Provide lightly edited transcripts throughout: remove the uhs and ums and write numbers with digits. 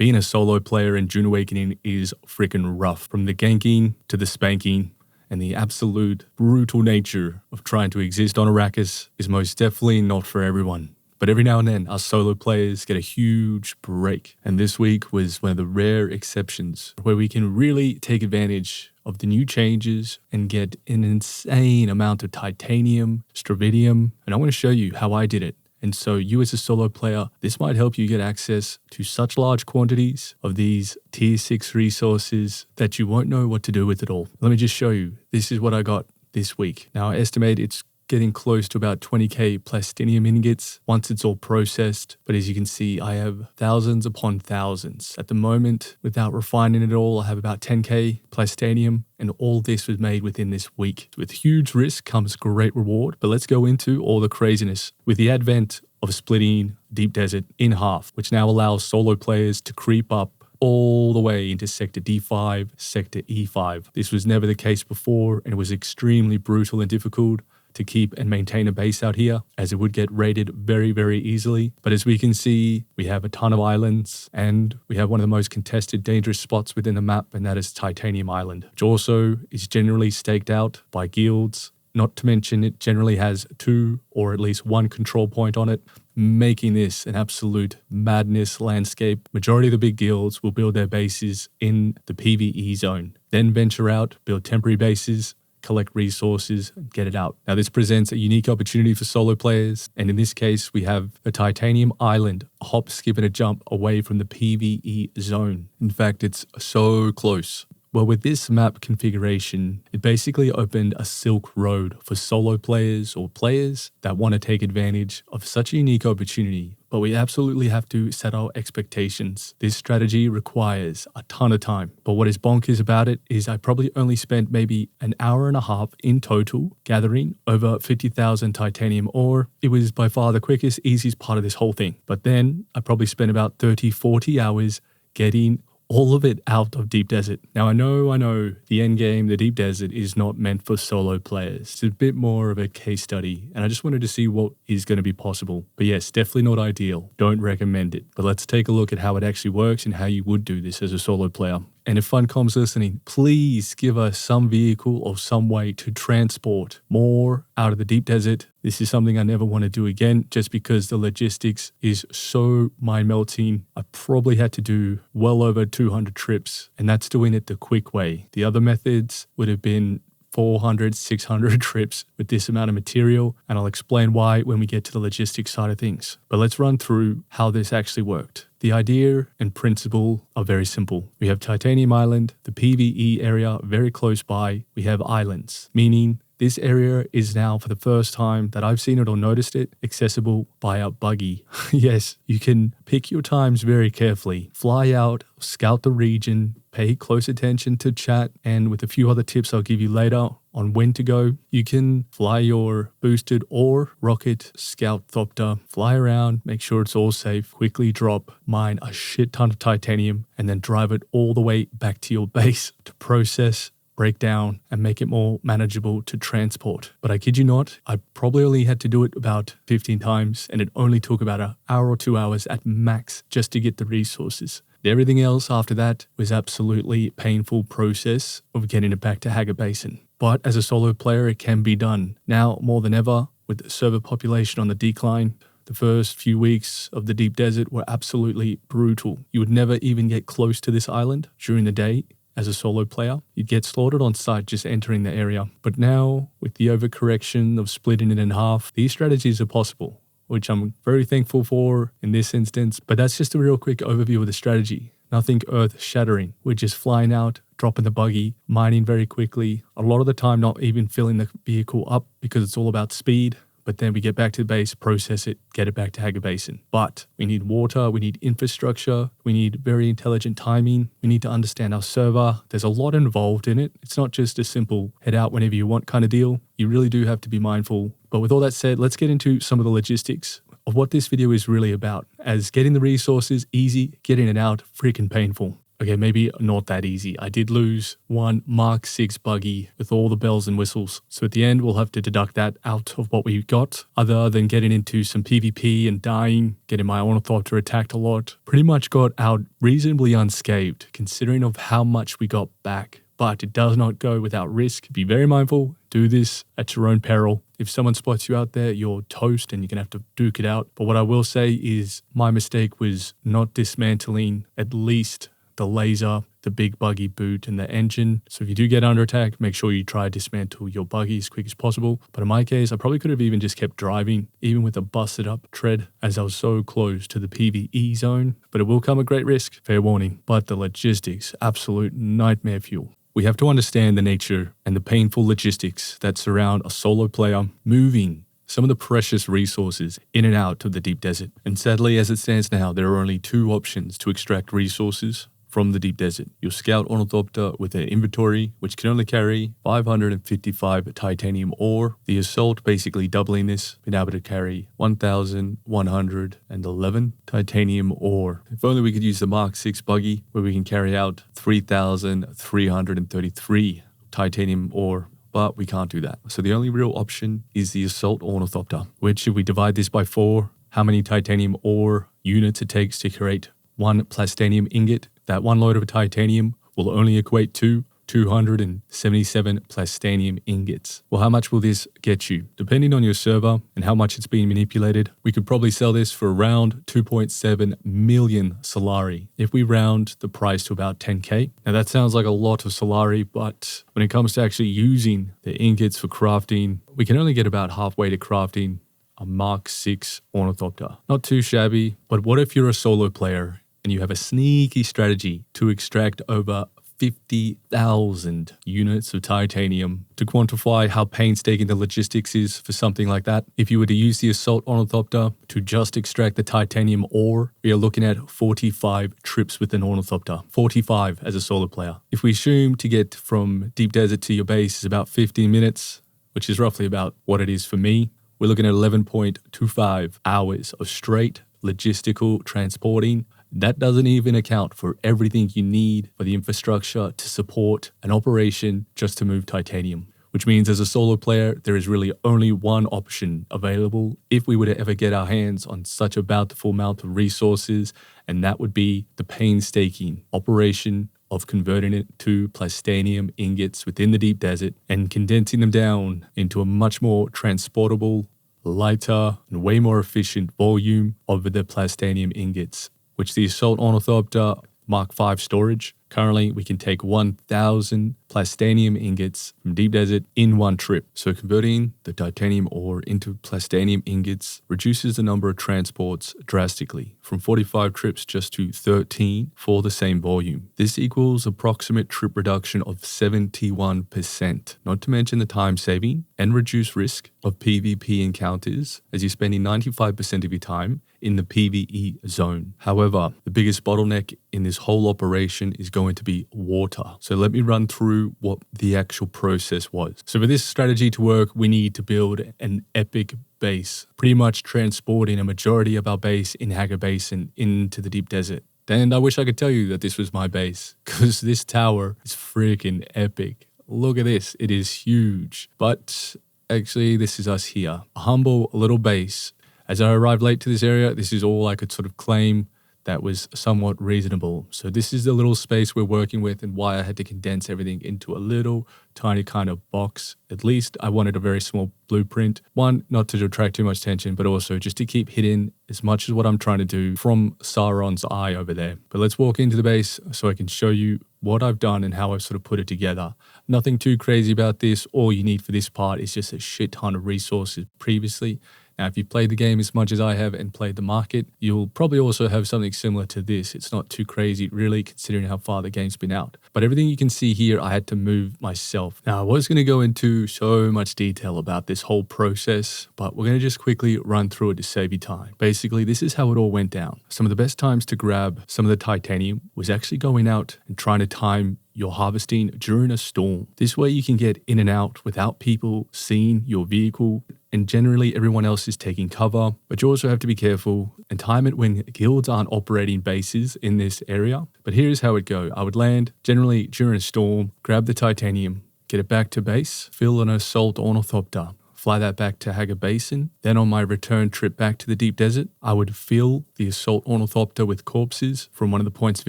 Being a solo player in Dune Awakening is freaking rough. From the ganking to the spanking, and the absolute brutal nature of trying to exist on Arrakis is most definitely not for everyone. But every now and then, us solo players get a huge break. And this week was one of the rare exceptions where we can really take advantage of the new changes and get an insane amount of titanium, Stravidium, and I want to show you how I did it. And so you as a solo player, this might help you get access to such large quantities of these tier 6 resources that you won't know what to do with it all. Let me just show you. This is what I got this week. Now I estimate it's getting close to about 20k Platinum Ingots once it's all processed. But as you can see, I have thousands upon thousands. At the moment, without refining it all, I have about 10k Platinum, and all this was made within this week. With huge risk comes great reward, but let's go into all the craziness. With the advent of splitting Deep Desert in half, which now allows solo players to creep up all the way into Sector D5, Sector E5. This was never the case before, and it was extremely brutal and difficult to keep and maintain a base out here, as it would get raided very, very easily. But as we can see, we have a ton of islands, and we have one of the most contested, dangerous spots within the map, and that is Titanium Island, which also is generally staked out by guilds. Not to mention, it generally has 2 or at least 1 control point on it, making this an absolute madness landscape. Majority of the big guilds will build their bases in the PvE zone, then venture out, build temporary bases, collect resources, and get it out. Now this presents a unique opportunity for solo players, and in this case we have a Titanium Island, a hop, skip and a jump away from the PvE zone. In fact, it's so close. Well, with this map configuration, it basically opened a silk road for solo players or players that want to take advantage of such a unique opportunity. But we absolutely have to set our expectations. This strategy requires a ton of time. But what is bonkers about it is I probably only spent maybe an hour and a half in total gathering over 50,000 titanium ore. It was by far the quickest, easiest part of this whole thing. But then I probably spent about 30, 40 hours getting all of it out of Deep Desert. Now I know the end game, the Deep Desert, is not meant for solo players. It's a bit more of a case study, and I just wanted to see what is going to be possible. But yes, definitely not ideal. Don't recommend it. But let's take a look at how it actually works and how you would do this as a solo player. And if Funcom's listening, please give us some vehicle or some way to transport more out of the Deep Desert. This is something I never want to do again, just because the logistics is so mind-melting. I probably had to do well over 200 trips, and that's doing it the quick way. The other methods would have been 400, 600 trips with this amount of material, and I'll explain why when we get to the logistics side of things. But let's run through how this actually worked. The idea and principle are very simple. We have Titanium Island, the PvE area very close by. We have islands, meaning this area is now, for the first time that I've seen it or noticed it, accessible by a buggy. Yes, you can pick your times very carefully. Fly out, scout the region, pay close attention to chat, and with a few other tips I'll give you later on when to go, you can fly your boosted or rocket scout thopter, fly around, make sure it's all safe, quickly drop, mine a shit ton of titanium, and then drive it all the way back to your base to process, break down, and make it more manageable to transport. But I kid you not, I probably only had to do it about 15 times, and it only took about an hour or 2 hours at max just to get the resources. Everything else after that was absolutely painful process of getting it back to Haggard Basin. But as a solo player, it can be done. Now, more than ever, with the server population on the decline, the first few weeks of the Deep Desert were absolutely brutal. You would never even get close to this island during the day. As a solo player, you'd get slaughtered on sight just entering the area. But now, with the overcorrection of splitting it in half, these strategies are possible, which I'm very thankful for in this instance. But that's just a real quick overview of the strategy. Nothing earth-shattering. We're just flying out, dropping the buggy, mining very quickly. A lot of the time not even filling the vehicle up because it's all about speed. But then we get back to the base, process it, get it back to Haggard Basin. But we need water, we need infrastructure, we need very intelligent timing, we need to understand our server. There's a lot involved in it. It's not just a simple head out whenever you want kind of deal. You really do have to be mindful. But with all that said, let's get into some of the logistics of what this video is really about, as getting the resources easy, getting it out freaking painful. Okay, maybe not that easy. I did lose one Mark 6 buggy with all the bells and whistles. So at the end, we'll have to deduct that out of what we got. Other than getting into some PvP and dying, getting my Ornithopter attacked a lot, pretty much got out reasonably unscathed considering of how much we got back. But it does not go without risk. Be very mindful. Do this at your own peril. If someone spots you out there, you're toast and you're going to have to duke it out. But what I will say is my mistake was not dismantling at least the laser, the big buggy boot, and the engine. So if you do get under attack, make sure you try to dismantle your buggy as quick as possible. But in my case, I probably could have even just kept driving, even with a busted up tread, as I was so close to the PvE zone. But it will come at great risk, fair warning. But the logistics, absolute nightmare fuel. We have to understand the nature and the painful logistics that surround a solo player moving some of the precious resources in and out of the deep desert. And sadly, as it stands now, there are only two options to extract resources from the deep desert. Your Scout Ornithopter with an inventory, which can only carry 555 titanium ore. The Assault, basically doubling this, been able to carry 1,111 titanium ore. If only we could use the Mark 6 buggy, where we can carry out 3,333 titanium ore. But we can't do that. So the only real option is the Assault Ornithopter, which if we divide this by 4, how many titanium ore units it takes to create one Platinum Ingot, that one load of titanium will only equate to 277 Platinum Ingots. Well, how much will this get you? Depending on your server and how much it's being manipulated, we could probably sell this for around 2.7 million Solari if we round the price to about 10k. Now that sounds like a lot of Solari, but when it comes to actually using the ingots for crafting, we can only get about halfway to crafting a Mark 6 Ornithopter. Not too shabby, but what if you're a solo player and you have a sneaky strategy to extract over 50,000 units of titanium? To quantify how painstaking the logistics is for something like that, if you were to use the Assault Ornithopter to just extract the titanium ore, we are looking at 45 trips with an Ornithopter. 45 as a solo player. If we assume to get from deep desert to your base is about 15 minutes, which is roughly about what it is for me, we're looking at 11.25 hours of straight logistical transporting. That doesn't even account for everything you need for the infrastructure to support an operation just to move titanium. Which means as a solo player, there is really only one option available if we were to ever get our hands on such a bountiful amount of resources, and that would be the painstaking operation of converting it to Platinum Ingots within the deep desert and condensing them down into a much more transportable, lighter, and way more efficient volume of the Platinum Ingots, which the Assault Ornithopter Mark 5 storage. Currently, we can take 1,000 Platinum Ingots from deep desert in one trip. So converting the titanium ore into Platinum Ingots reduces the number of transports drastically, from 45 trips just to 13 for the same volume. This equals approximate trip reduction of 71%, not to mention the time saving and reduced risk of PvP encounters, as you're spending 95% of your time in the PvE zone. However, the biggest bottleneck in this whole operation is going to be water. So let me run through what the actual process was. So for this strategy to work, we need to build an epic base, pretty much transporting a majority of our base in Hager Basin into the deep desert. And I wish I could tell you that this was my base, because this tower is freaking epic. Look at this, it is huge. But actually, this is us here, a humble little base. As I arrived late to this area, this is all I could sort of claim that was somewhat reasonable. So this is the little space we're working with and why I had to condense everything into a little tiny kind of box. At least I wanted a very small blueprint. One, not to attract too much attention, but also just to keep hidden as much as what I'm trying to do from Sauron's eye over there. But let's walk into the base so I can show you what I've done and how I've sort of put it together. Nothing too crazy about this. All you need for this part is just a shit ton of resources previously. Now, if you've played the game as much as I have and played the market, you'll probably also have something similar to this. It's not too crazy, really, considering how far the game's been out. But everything you can see here, I had to move myself. Now, I was going to go into so much detail about this whole process, but we're going to just quickly run through it to save you time. Basically, this is how it all went down. Some of the best times to grab some of the titanium was actually going out and trying to time you're harvesting during a storm. This way you can get in and out without people seeing your vehicle, and generally everyone else is taking cover. But you also have to be careful and time it when guilds aren't operating bases in this area. But here's how it go. I would land generally during a storm, grab the titanium, get it back to base, fill an assault ornithopter, fly that back to Hager Basin. Then on my return trip back to the deep desert, I would fill the assault ornithopter with corpses from one of the points of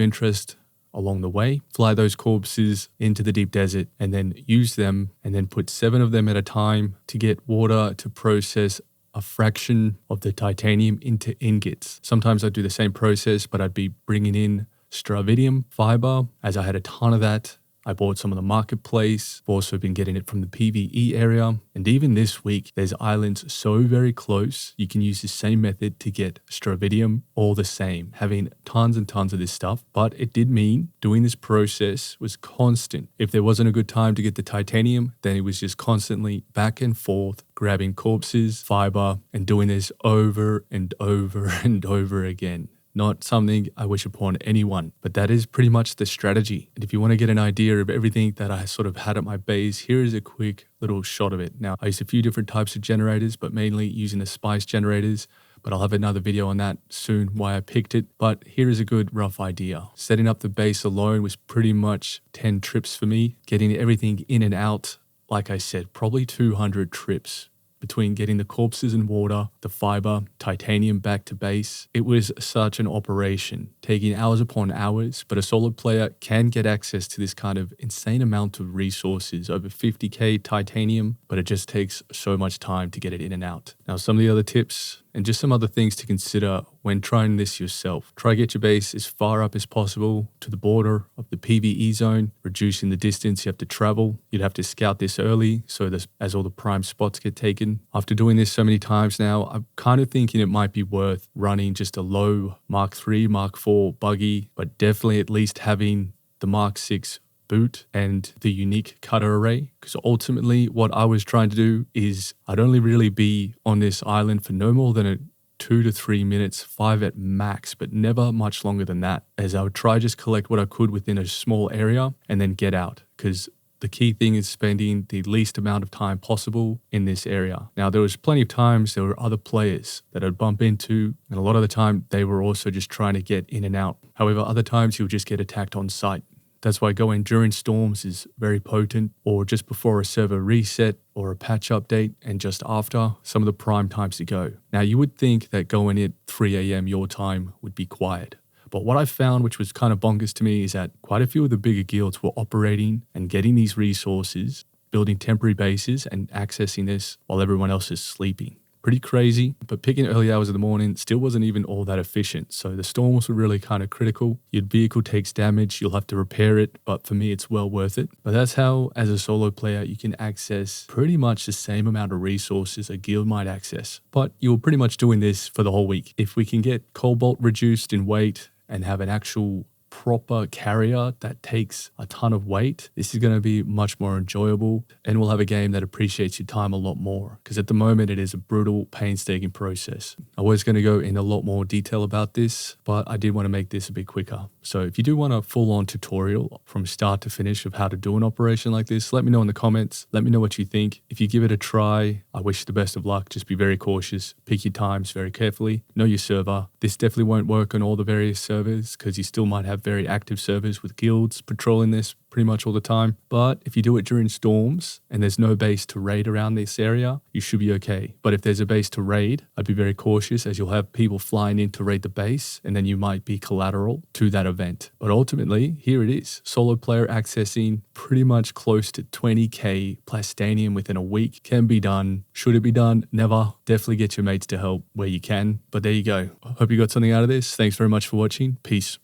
interest along the way, fly those corpses into the deep desert, and then use them, and then put 7 of them at a time to get water to process a fraction of the titanium into ingots. Sometimes I'd do the same process, but I'd be bringing in Stravidium fiber, as I had a ton of that. I bought some on the marketplace. I've also been getting it from the PvE area. And even this week, there's islands so very close, you can use the same method to get Stravidium all the same, having tons and tons of this stuff. But it did mean doing this process was constant. If there wasn't a good time to get the titanium, then it was just constantly back and forth, grabbing corpses, fiber, and doing this over and over and over again. Not something I wish upon anyone, but that is pretty much the strategy. And if you want to get an idea of everything that I sort of had at my base, here is a quick little shot of it. Now, I used a few different types of generators, but mainly using the spice generators, but I'll have another video on that soon, why I picked it. But here is a good rough idea. Setting up the base alone was pretty much 10 trips for me. Getting everything in and out, like I said, probably 200 trips. Between getting the corpses and water, the fiber, titanium back to base. It was such an operation, taking hours upon hours, but a solo player can get access to this kind of insane amount of resources, over 50k titanium, but it just takes so much time to get it in and out. Now, some of the other tips and just some other things to consider when trying this yourself. Try to get your base as far up as possible to the border of the PvE zone, reducing the distance you have to travel. You'd have to scout this early so that as all the prime spots get taken. After doing this so many times now, I'm kind of thinking it might be worth running just a low Mark III, Mark IV buggy, but definitely at least having the Mark VI boot and the unique cutter array, because ultimately what I was trying to do is I'd only really be on this island for no more than 2 to 3 minutes, 5 at max, but never much longer than that, as I would try just collect what I could within a small area and then get out, because the key thing is spending the least amount of time possible in this area. Now, there was plenty of times there were other players that I'd bump into, and a lot of the time they were also just trying to get in and out. However, other times you'll just get attacked on sight. That's why going during storms is very potent, or just before a server reset or a patch update, and just after, some of the prime times to go. Now, you would think that going at 3 a.m. your time would be quiet. But what I found, which was kind of bonkers to me, is that quite a few of the bigger guilds were operating and getting these resources, building temporary bases and accessing this while everyone else is sleeping. Pretty crazy, but picking early hours of the morning still wasn't even all that efficient. So the storms were really kind of critical. Your vehicle takes damage, you'll have to repair it, but for me, it's well worth it. But that's how, as a solo player, you can access pretty much the same amount of resources a guild might access. But you're pretty much doing this for the whole week. If we can get cobalt reduced in weight and have an actual proper carrier that takes a ton of weight, this is going to be much more enjoyable, and we'll have a game that appreciates your time a lot more, because at the moment it is a brutal, painstaking process. I was going to go in a lot more detail about this, but I did want to make this a bit quicker. So if you do want a full-on tutorial from start to finish of how to do an operation like this, let me know in the comments. Let me know what you think. If you give it a try, I wish you the best of luck. Just be very cautious. Pick your times very carefully. Know your server. This definitely won't work on all the various servers, because you still might have very active servers with guilds patrolling this pretty much all the time. But if you do it during storms and there's no base to raid around this area, you should be okay. But if there's a base to raid, I'd be very cautious, as you'll have people flying in to raid the base, and then you might be collateral to that event. But ultimately, here it is. Solo player accessing pretty much close to 20k plastanium within a week. Can be done. Should it be done? Never. Definitely get your mates to help where you can. But there you go. I hope you got something out of this. Thanks very much for watching. Peace.